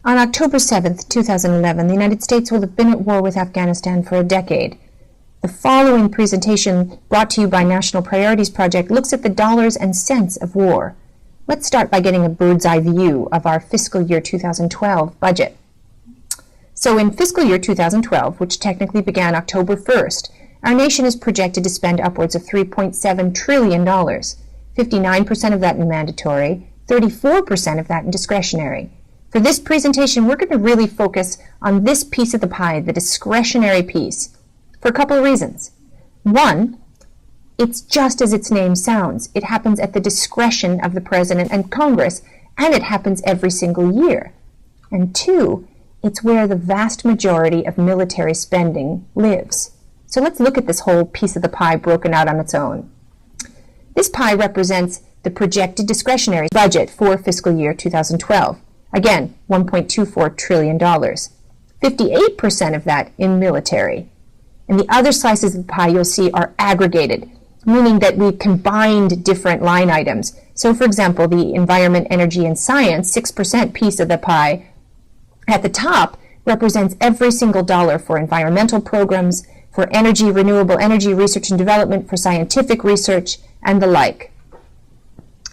On October 7th, 2011, the United States will have been at war with Afghanistan for a decade. The following presentation, brought to you by National Priorities Project, looks at the dollars and cents of war. Let's start by getting a bird's eye view of our fiscal year 2012 budget. So in fiscal year 2012, which technically began October 1st, our nation is projected to spend upwards of $3.7 trillion, 59% of that in mandatory, 34% of that in discretionary. For this presentation, we're going to really focus on this piece of the pie, the discretionary piece, for a couple of reasons. One, it's just as its name sounds. It happens at the discretion of the President and Congress, and it happens every single year. And two, it's where the vast majority of military spending lives. So let's look at this whole piece of the pie broken out on its own. This pie represents the projected discretionary budget for fiscal year 2012. Again, $1.24 trillion. 58% of that in military. And the other slices of the pie you'll see are aggregated, meaning that we combined different line items. So for example, the environment, energy, and science, 6% piece of the pie at the top represents every single dollar for environmental programs, for energy, renewable energy research and development, for scientific research, and the like.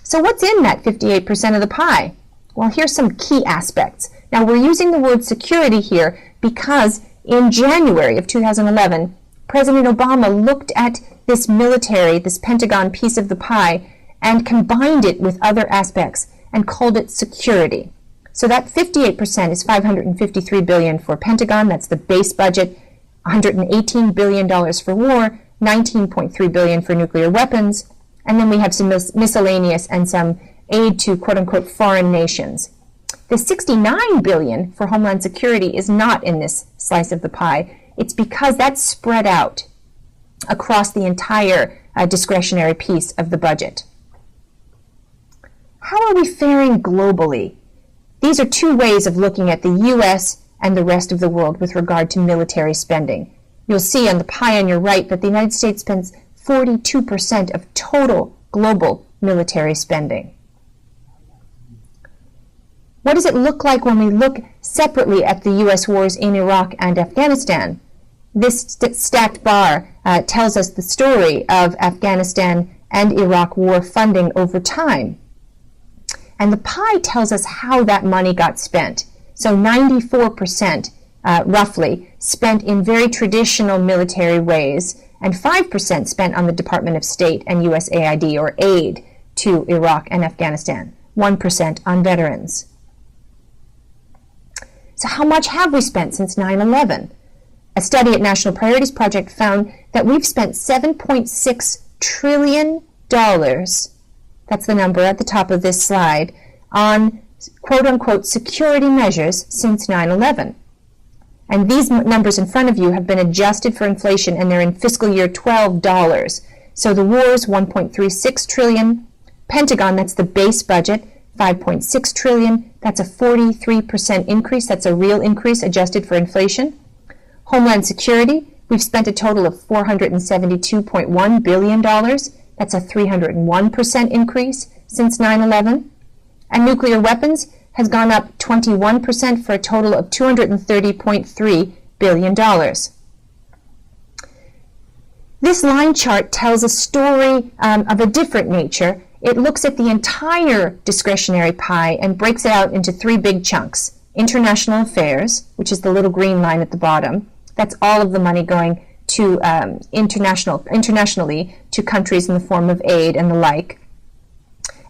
So what's in that 58% of the pie? Well, here's some key aspects. Now, we're using the word security here because in January of 2011, President Obama looked at this military, this Pentagon piece of the pie, and combined it with other aspects and called it security. So that 58% is $553 billion for Pentagon, that's the base budget, $118 billion for war, $19.3 billion for nuclear weapons, and then we have some miscellaneous and some aid to quote-unquote foreign nations. The $69 billion for Homeland Security is not in this slice of the pie. It's because that's spread out across the entire discretionary piece of the budget. How are we faring globally? These are two ways of looking at the U.S. and the rest of the world with regard to military spending. You'll see on the pie on your right that the United States spends 42% of total global military spending. What does it look like when we look separately at the U.S. wars in Iraq and Afghanistan? This stacked bar tells us the story of Afghanistan and Iraq war funding over time. And the pie tells us how that money got spent. So 94% roughly spent in very traditional military ways, and 5% spent on the Department of State and USAID, or aid to Iraq and Afghanistan, 1% on veterans. So how much have we spent since 9/11? A study at National Priorities Project found that we've spent $7.6 trillion, that's the number at the top of this slide, on quote-unquote security measures since 9/11. And these numbers in front of you have been adjusted for inflation, and they're in fiscal year 12 dollars. So the war's $1.36 trillion, Pentagon, that's the base budget, $5.6 trillion, that's a 43% increase, that's a real increase adjusted for inflation. Homeland Security, we've spent a total of $472.1 billion, that's a 301% increase since 9/11. And nuclear weapons has gone up 21% for a total of $230.3 billion. This line chart tells a story of a different nature. It looks at the entire discretionary pie and breaks it out into three big chunks. International affairs, which is the little green line at the bottom. That's all of the money going to internationally to countries in the form of aid and the like.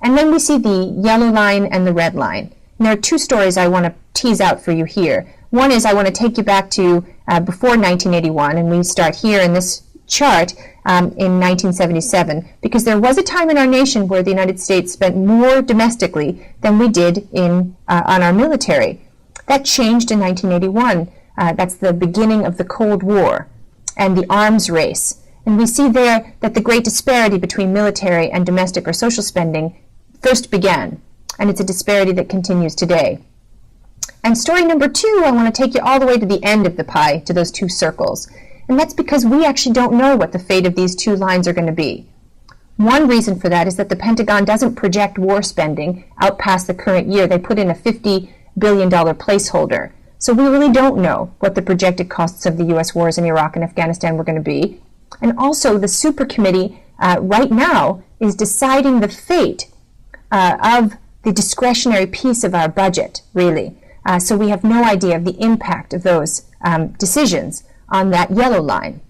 And then we see the yellow line and the red line. And there are two stories I want to tease out for you here. One is I want to take you back to before 1981, and we start here in this chart in 1977, because there was a time in our nation where the United States spent more domestically than we did on our military. That changed in 1981. That's the beginning of the Cold War and the arms race. And we see there that the great disparity between military and domestic or social spending first began, and it's a disparity that continues today. And story number two, I want to take you all the way to the end of the pie, to those two circles. And that's because we actually don't know what the fate of these two lines are going to be. One reason for that is that the Pentagon doesn't project war spending out past the current year. They put in a $50 billion placeholder. So we really don't know what the projected costs of the U.S. wars in Iraq and Afghanistan were going to be. And also, the Super Committee right now is deciding the fate of the discretionary piece of our budget, really. So we have no idea of the impact of those decisions on that yellow line.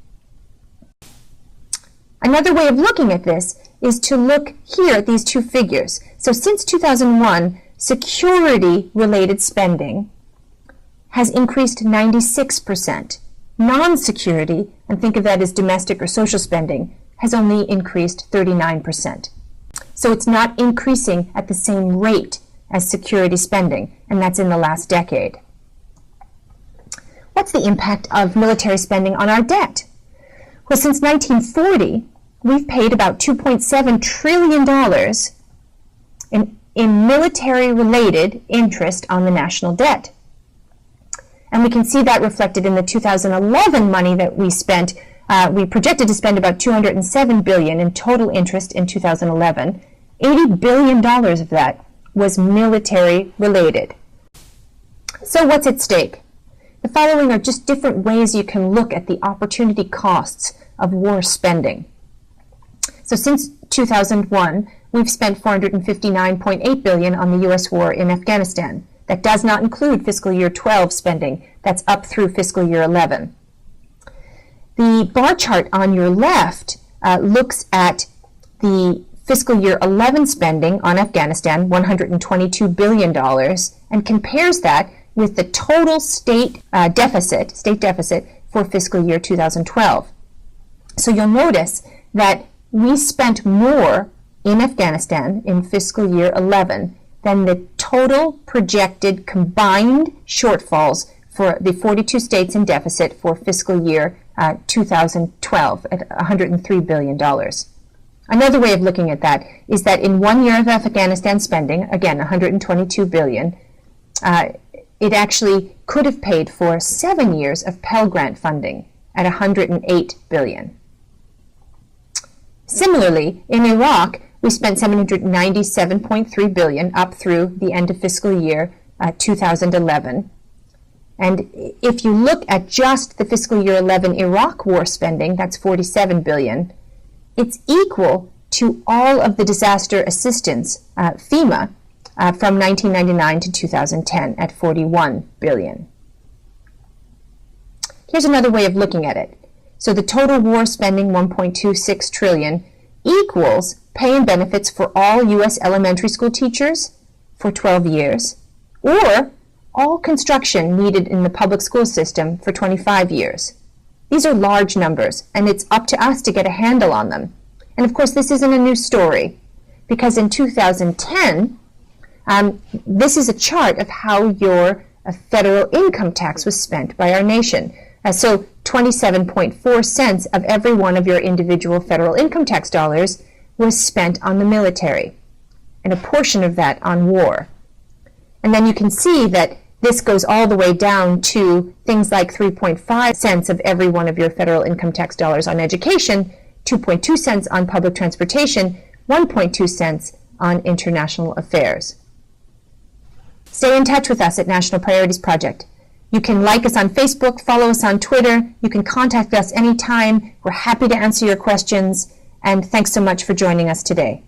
Another way of looking at this is to look here at these two figures. So since 2001, security-related spending has increased 96%. Non-security, and think of that as domestic or social spending, has only increased 39%. So it's not increasing at the same rate as security spending, and that's in the last decade. What's the impact of military spending on our debt? Well, since 1940, we've paid about $2.7 trillion in military-related interest on the national debt. And we can see that reflected in the 2011 money that we spent. We projected to spend about $207 billion in total interest in 2011. $80 billion of that was military-related. So what's at stake? The following are just different ways you can look at the opportunity costs of war spending. So since 2001, we've spent $459.8 billion on the U.S. war in Afghanistan. That does not include fiscal year 12 spending. That's up through fiscal year 11. The bar chart on your left looks at the fiscal year 11 spending on Afghanistan, $122 billion, and compares that with the total state deficit for fiscal year 2012. So you'll notice that we spent more in Afghanistan in fiscal year 11 than the total projected combined shortfalls for the 42 states in deficit for fiscal year 2012 at $103 billion. Another way of looking at that is that in 1 year of Afghanistan spending, again, $122 billion, it actually could have paid for 7 years of Pell Grant funding at $108 billion. Similarly, in Iraq, we spent $797.3 billion up through the end of fiscal year 2011. And if you look at just the fiscal year 11 Iraq war spending, that's $47 billion. It's equal to all of the disaster assistance, FEMA, from 1999 to 2010 at $41 billion. Here's another way of looking at it. So the total war spending, $1.26 trillion, equals pay and benefits for all U.S. elementary school teachers for 12 years, or all construction needed in the public school system for 25 years. These are large numbers, and it's up to us to get a handle on them. And of course, this isn't a new story, because in 2010, this is a chart of how your federal income tax was spent by our nation. So 27.4 cents of every one of your individual federal income tax dollars was spent on the military, and a portion of that on war. And then you can see that this goes all the way down to things like 3.5 cents of every one of your federal income tax dollars on education, 2.2 cents on public transportation, 1.2 cents on international affairs. Stay in touch with us at National Priorities Project. You can like us on Facebook, follow us on Twitter. You can contact us anytime. We're happy to answer your questions. And thanks so much for joining us today.